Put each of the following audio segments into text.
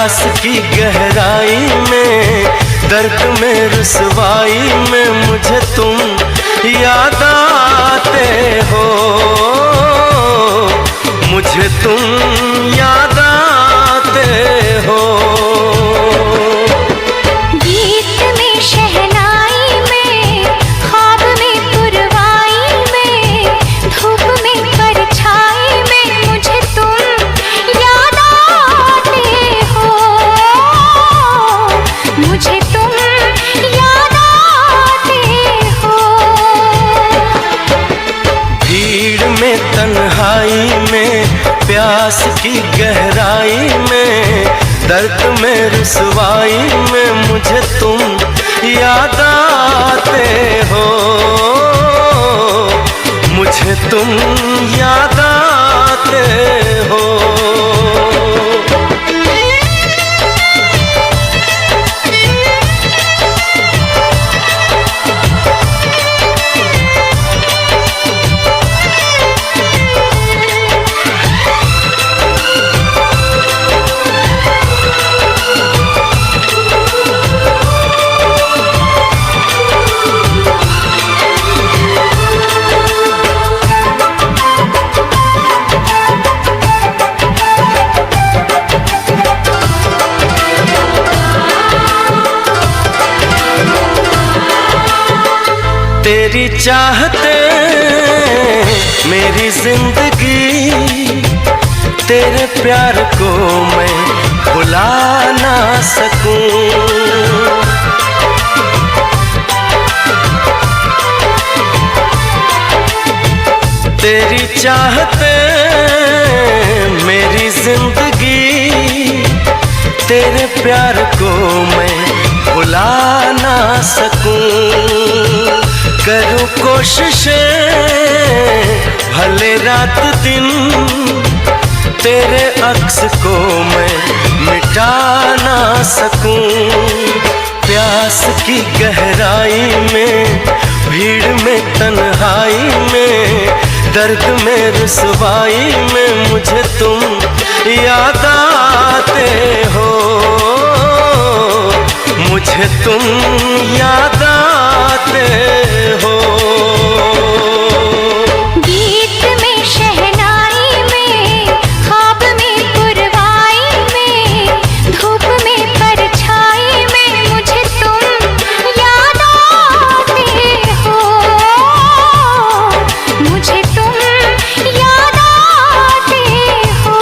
प्यास की गहराई में, दर्द में रुसवाई में मुझे तुम याद आते हो, मुझे तुम याद आते हो। गीत में शहनाई में, ख्वाब में पुरवाई में, धूप में परछाई में मुझे तुम याद आते हो, मुझे तुम याद आते हो। भीड़ में तन्हाई में, प्यास की गहराई में, दर्द में रुसवाई में मुझे तुम याद आते हो, मुझे तुम याद आते हो। तेरी चाहते मेरी जिंदगी, तेरे प्यार को मैं भुला ना सकूं। तेरी चाहते मेरी जिंदगी, तेरे प्यार को मैं भुला ना सकूं। करूं कोशिशें भले रात दिन, तेरे अक्स को मैं मिटा ना सकूं। प्यास की गहराई में, भीड़ में तन्हाई में, दर्द में रुसवाई में मुझे तुम याद आते हो, मुझे तुम याद आते हो। गीत में शहनाई में, ख्वाब में पुरवाई में, धूप में परछाई में मुझे तुम याद आते हो, मुझे तुम याद आते हो।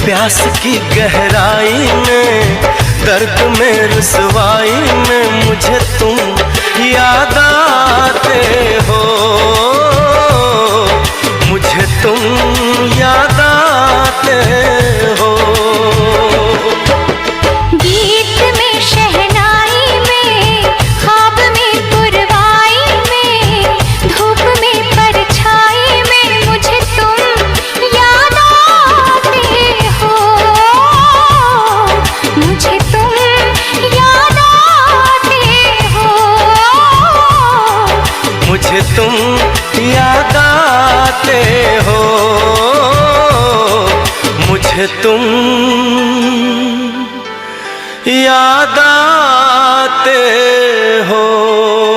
प्यास की गहराई में, दर्द में रुसवाई में मुझे तुम याद आते हो, मुझे तुम याद आते हो। गीत में शहनाई में, ख्वाब में पुरवाई में, मुझे तुम याद आते हो।